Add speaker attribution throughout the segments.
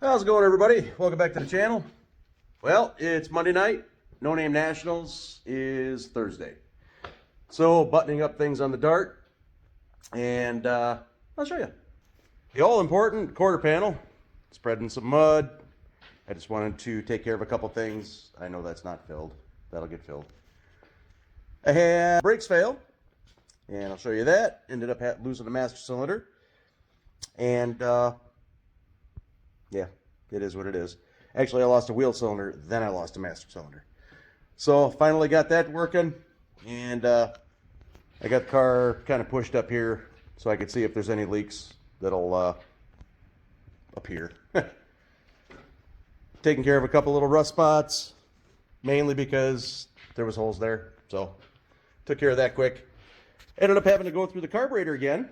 Speaker 1: How's it going, everybody? Welcome back to the channel. Well, it's Monday night. No Name Nationals is Thursday. So, buttoning up things on the Dart. And I'll show you. The all-important quarter panel. Spreading some mud. I just wanted to take care of a couple things. I know that's not filled. That'll get filled. I had brakes fail. And I'll show you that. Ended up losing the master cylinder. And yeah, it is what it is. Actually, I lost a wheel cylinder, then I lost a master cylinder. So finally got that working, and I got the car kind of pushed up here so I could see if there's any leaks that'll appear. Taking care of a couple little rust spots, mainly because there was holes there. So took care of that quick. Ended up having to go through the carburetor again.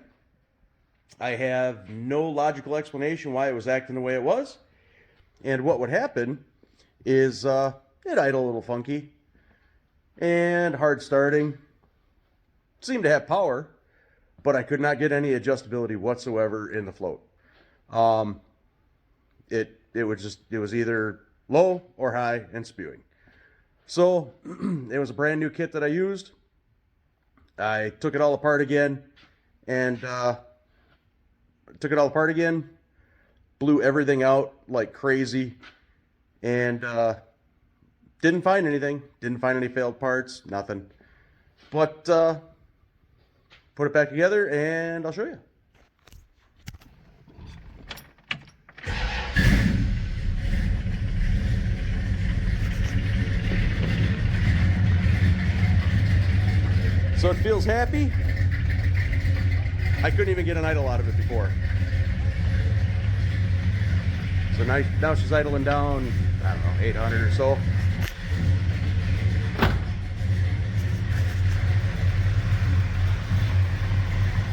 Speaker 1: I have no logical explanation why it was acting the way it was. And what would happen is it idled a little funky and hard starting. Seemed to have power, but I could not get any adjustability whatsoever in the float. It was either low or high and spewing. So it was a brand new kit that I used. I took it all apart again and blew everything out like crazy, and didn't find anything. Didn't find any failed parts, nothing. But put it back together and I'll show you. So it feels happy. I couldn't even get an idle out of it before. So now she's idling down, I don't know, 800 or so.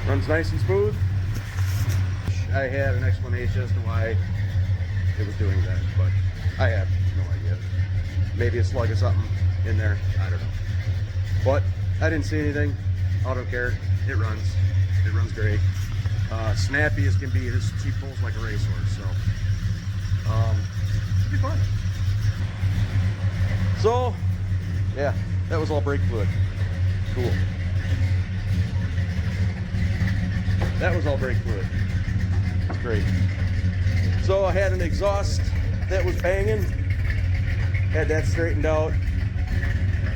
Speaker 1: Runs nice and smooth. I had an explanation as to why it was doing that, but I have no idea. Maybe a slug or something in there, I don't know. But I didn't see anything. I don't care. It runs. It runs great. Snappy as can be. She pulls like a racehorse, so it'll be fun. So, yeah, that was all brake fluid. Cool. That was all brake fluid. It's great. So I had an exhaust that was banging. Had that straightened out.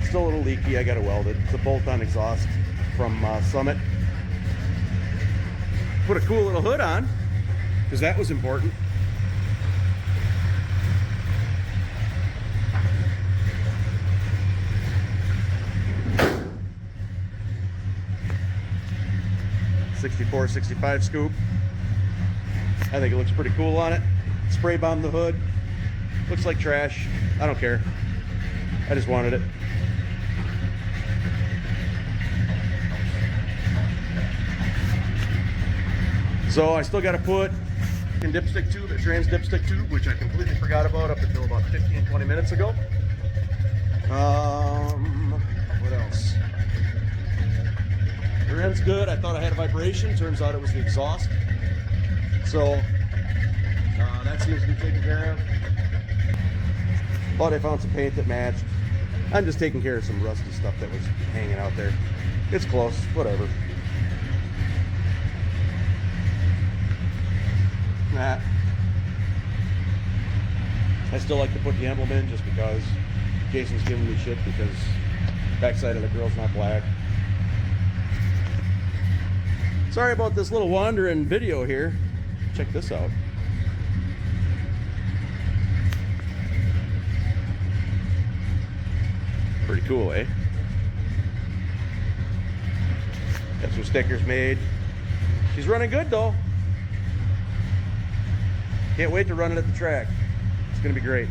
Speaker 1: Still a little leaky. I got to weld it. It's a bolt-on exhaust from Summit. Put a cool little hood on, because that was important. '64, '65 scoop. I think it looks pretty cool on it. Spray bomb the hood. Looks like trash. I don't care. I just wanted it. So I still got to put a dipstick tube, a trans dipstick tube, which I completely forgot about up until about 15-20 minutes ago. What else? Rear end's good. I thought I had a vibration. Turns out it was the exhaust. So that seems to be taken care of. But I found some paint that matched. I'm just taking care of some rusty stuff that was hanging out there. It's close, whatever. Nah. I still like to put the emblem in just because Jason's giving me shit because backside of the grill's not black. Sorry about this little wandering video here. Check this out. Pretty cool, eh? Got some stickers made. She's running good though. Can't wait to run it at the track. It's gonna be great.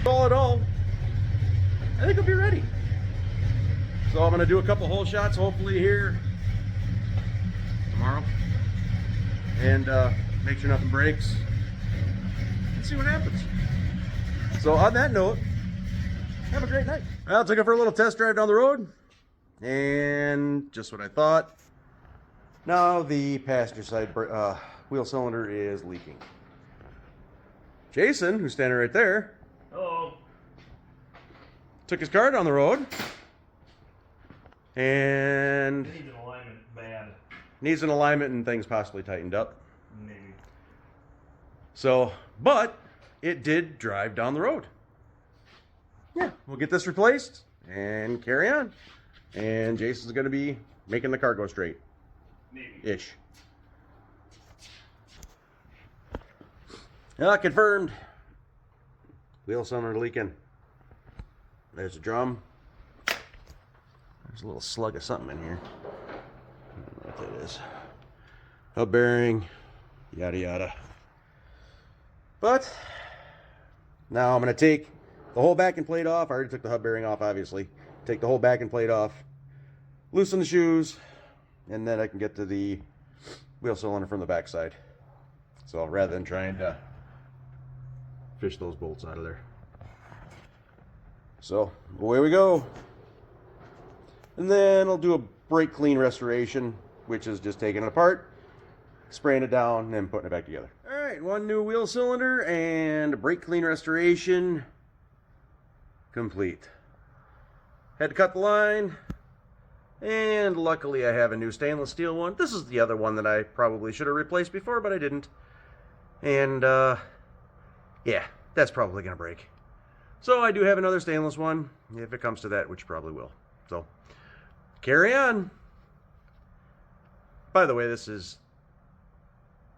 Speaker 1: All in all, I think I'll be ready. So I'm gonna do a couple hole shots hopefully here tomorrow. And make sure nothing breaks. And see what happens. So on that note, have a great night. Well, took it for a little test drive down the road. And just what I thought. Now the passenger side wheel cylinder is leaking. Jason, who's standing right there,
Speaker 2: Hello.
Speaker 1: took his car down the road and
Speaker 2: It needs an alignment bad.
Speaker 1: needs an alignment and things possibly tightened up.
Speaker 2: Maybe.
Speaker 1: So, but it did drive down the road. Yeah, we'll get this replaced and carry on. And Jason's going to be making the car go straight.
Speaker 2: Maybe.
Speaker 1: Ish. Confirmed. Wheel cylinder leaking. There's a drum. There's a little slug of something in here. I don't know what that is. Hub bearing. Yada yada. But now I'm going to take the whole backing plate off. I already took the hub bearing off, obviously. Take the whole backing plate off. Loosen the shoes. And then I can get to the wheel cylinder from the backside. So rather than trying to fish those bolts out of there. So away we go. And then I'll do a brake clean restoration, which is just taking it apart, spraying it down, and then putting it back together. All right, one new wheel cylinder and a brake clean restoration complete. Had to cut the line, and luckily I have a new stainless steel one. This is the other one that I probably should have replaced before, but I didn't. And yeah, that's probably gonna break. So I do have another stainless one, if it comes to that, which probably will. So carry on. By the way, this is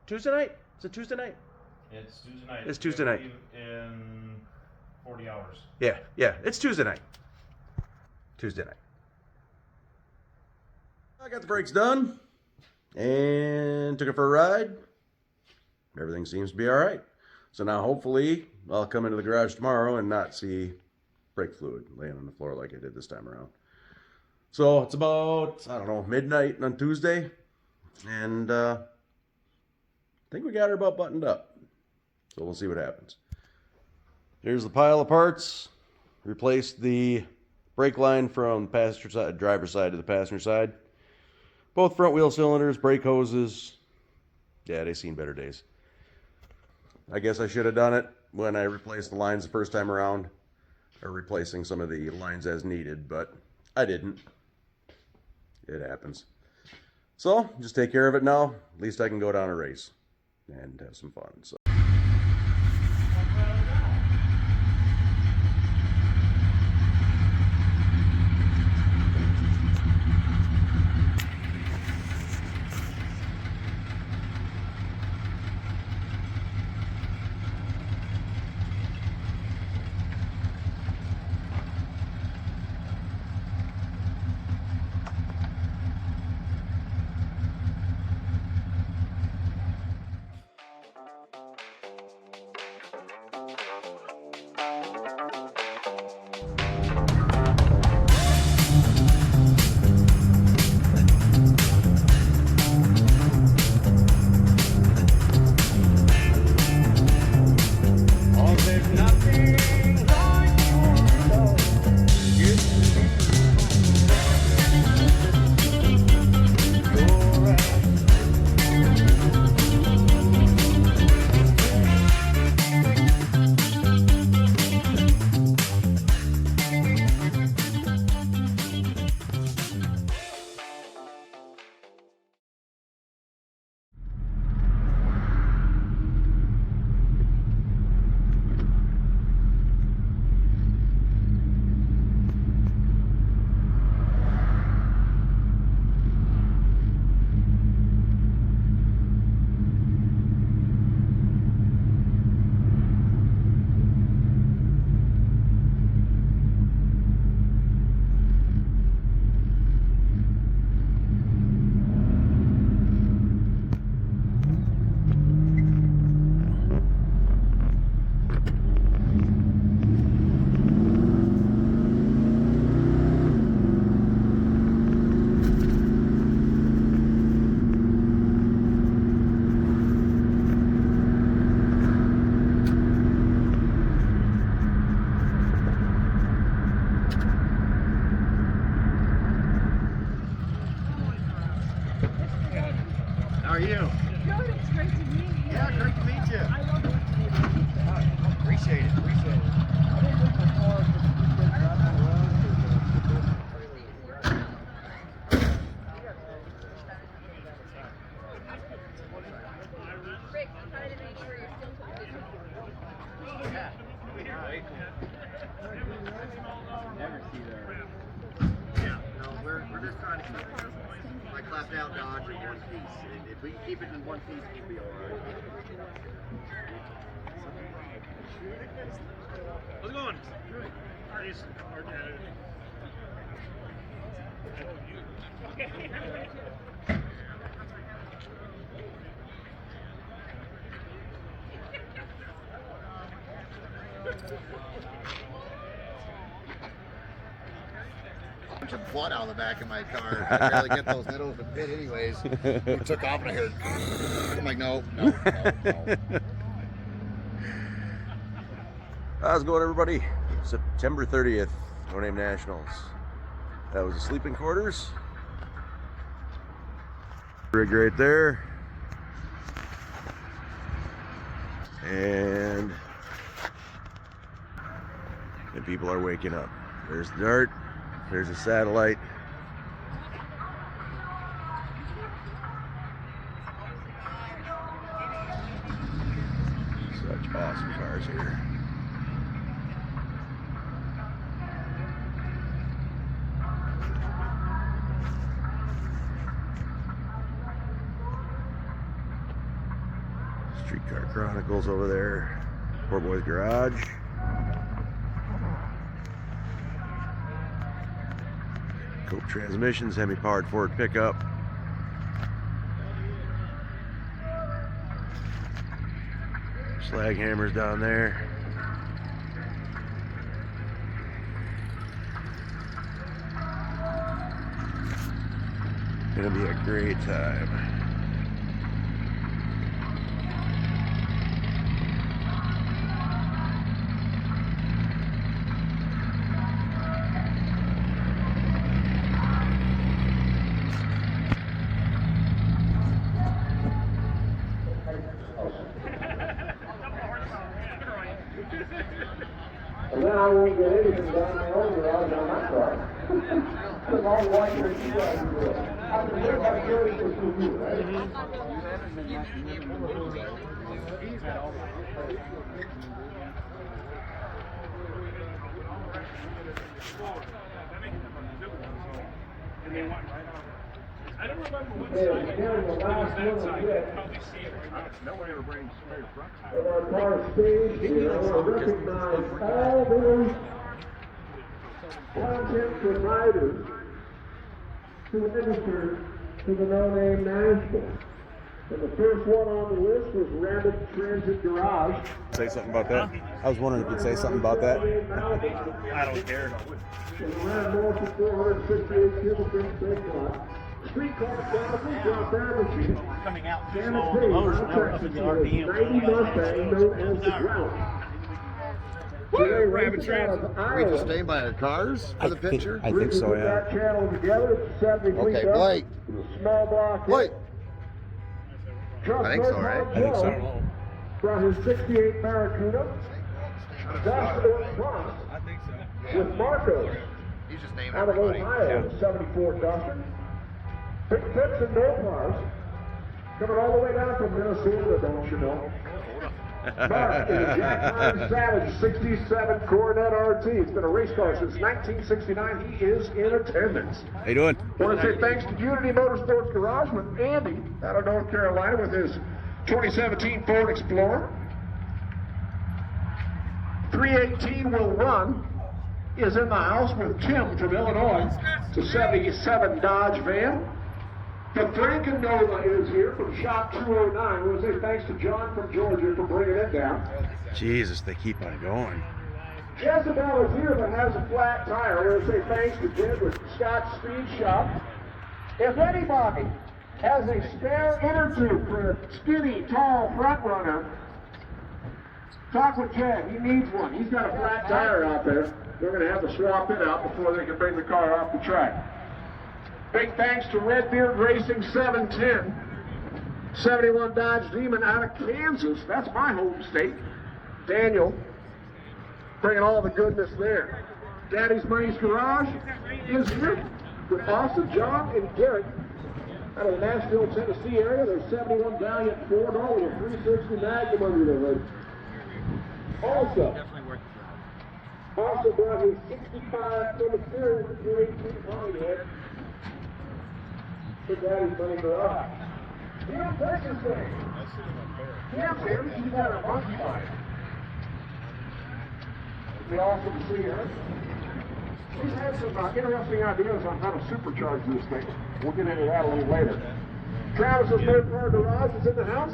Speaker 1: Tuesday night? Is it Tuesday night?
Speaker 2: It's Tuesday night.
Speaker 1: It's Tuesday night.
Speaker 2: In 40 hours.
Speaker 1: Yeah, it's Tuesday night. Tuesday night. I got the brakes done and took it for a ride. Everything seems to be all right. So now hopefully I'll come into the garage tomorrow and not see brake fluid laying on the floor like I did this time around. So it's about, I don't know, midnight on Tuesday. And I think we got her about buttoned up. So we'll see what happens. Here's the pile of parts. Replaced the brake line from passenger side, driver's side to the passenger side. Both front wheel cylinders, brake hoses. Yeah, they've seen better days. I guess I should have done it when I replaced the lines the first time around, or replacing some of the lines as needed, but I didn't. It happens. So, just take care of it now. At least I can go down a race and have some fun. So.
Speaker 3: How are you?
Speaker 4: Good, it's great to meet you.
Speaker 3: Yeah, great to meet you.
Speaker 4: I love what you do.
Speaker 3: Appreciate it. Appreciate it.
Speaker 5: I didn't think before if you've been driving around
Speaker 4: Rick, I'm trying to make sure you're still talking.
Speaker 3: Never see that. Yeah, no, we're just trying to keep my clapped out Dodge in one piece. If we can keep it in one piece, we'll be alright.
Speaker 2: How's it going?
Speaker 3: Bunch of blood out of the back of my car. I barely get those middles to fit anyways. We took off and I heard, I'm like, no.
Speaker 1: How's it going, everybody? September 30th, No Name Nationals. That was the sleeping quarters. Rig right there. And people are waking up. There's the Dart. There's a Satellite. Such awesome cars here. Streetcar Chronicles over there. Poor Boy's Garage. Cope transmission, semi-powered Ford pickup. Slag hammers down there. Gonna be a great time.
Speaker 5: and then I won't get anything down my own garage on my car. Because all the white you guys do it. I've been here about 30 for 2 years, right?
Speaker 2: I don't remember what
Speaker 5: Yeah,
Speaker 2: side.
Speaker 5: carrying the last
Speaker 2: That
Speaker 5: one
Speaker 2: side.
Speaker 5: we get.
Speaker 2: Probably see it right now. No one ever brings spare front tire.
Speaker 5: Of our car stage here, I want to recognize all those content providers who registered to the No Name National. And the first one on the list was Ratty Transit Garage.
Speaker 6: Say something about that? I was wondering if you'd say something about that.
Speaker 2: I don't care.
Speaker 5: And ran more than 468 cubic inch big lot. Streetcar Chronicles, John Family.
Speaker 7: Coming out too
Speaker 5: Santa
Speaker 7: slow on
Speaker 5: Fe,
Speaker 7: the motion, now we're
Speaker 5: Mount
Speaker 7: up in
Speaker 5: Texas,
Speaker 7: the RPM.
Speaker 5: 90 Mustang known as the Drought. Today,
Speaker 2: Rabbit Transit.
Speaker 3: We just staying by our cars for the picture?
Speaker 6: I think so,
Speaker 5: Put
Speaker 6: yeah.
Speaker 5: that channel together, it's 70
Speaker 3: Okay,
Speaker 5: feet up.
Speaker 3: Blake.
Speaker 5: With a small block.
Speaker 3: Blake.
Speaker 5: Truck
Speaker 3: I think so,
Speaker 5: North
Speaker 3: right?
Speaker 5: Mount
Speaker 6: I think so.
Speaker 5: Joe Brought his 68 Barracuda. Dustin Cross with Marcos
Speaker 3: He's just naming
Speaker 5: out of
Speaker 3: everybody.
Speaker 5: Ohio, 74 Dustin. Big Pips and Mopars coming all the way down from Minnesota, don't you know? Mark is a Jack Ryan Savage 67 Coronet RT. It's been a race car since 1969. He is in attendance.
Speaker 6: How you doing?
Speaker 5: I want to say thanks to Unity Motorsports Garage with Andy out of North Carolina with his 2017 Ford Explorer. 318 will run is in the house with Tim from Illinois. It's a 77 Dodge van. The Frankenova is here from Shop 209. I want to say thanks to John from Georgia for bringing it down.
Speaker 6: Jesus, they keep on going.
Speaker 5: Jezebel is here but has a flat tire. I want to say thanks to Jim with Scott's Speed Shop. If anybody has a spare inner tube for a skinny, tall front runner, talk with Chad. He needs one. He's got a flat tire out there. They're going to have to swap it out before they can bring the car off the track. Big thanks to Redbeard Racing 710 71 Dodge Demon out of Kansas. That's my home state. Daniel, bringing all the goodness there. Daddy's Money's Garage is here with Austin, John, and Garrett out of the Nashville, Tennessee area. There's 71 Valiant 4-door with a 360 Magnum under the hood. Also brought his 65 Plymouth Series with 218 Pontiac for Daddy's Money Garage. Here's Texas thing. Here's him. He's got a monkey bite. It'd be awesome to see her. He's had some interesting ideas on how to supercharge this thing. We'll get into that a little later. Travis's MOPAR Garage is in the house.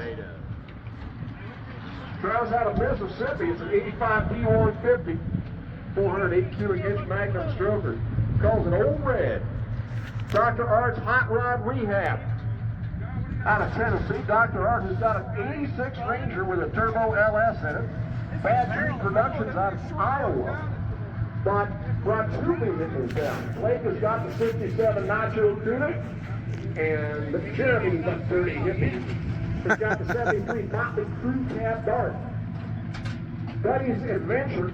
Speaker 5: Travis out of Mississippi. It's an 85 D150, 482-inch Magnum stroker. Calls it Old Red. Dr. Art's Hot Rod Rehab. Out of Tennessee, Dr. Art has got an 86 Ranger with a Turbo LS in it. Bad Juice Productions out of Iowa. Brought two vehicles down. Blake has got the 67 Nacho Tuna, and the Jeremy's got 30 Hippie. He's got the 73 Motley Crew Cab Dart. Buddy's Adventure.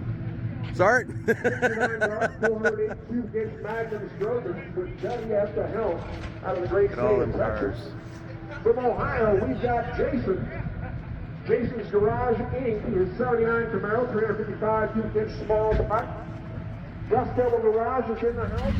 Speaker 6: Start.
Speaker 5: 69 Dart, 482-inch Magnum stroker with Buddy at the helm out of the great
Speaker 6: Look
Speaker 5: state
Speaker 6: at all
Speaker 5: of
Speaker 6: them
Speaker 5: Texas.
Speaker 6: cars.
Speaker 5: From Ohio, we've got Jason. Jason's Garage Inc. His 79 Camaro, 355 small block. Just Double Garage is in the house.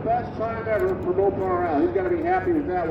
Speaker 5: Best time ever for MOPAR out. He's got to be happy with that one.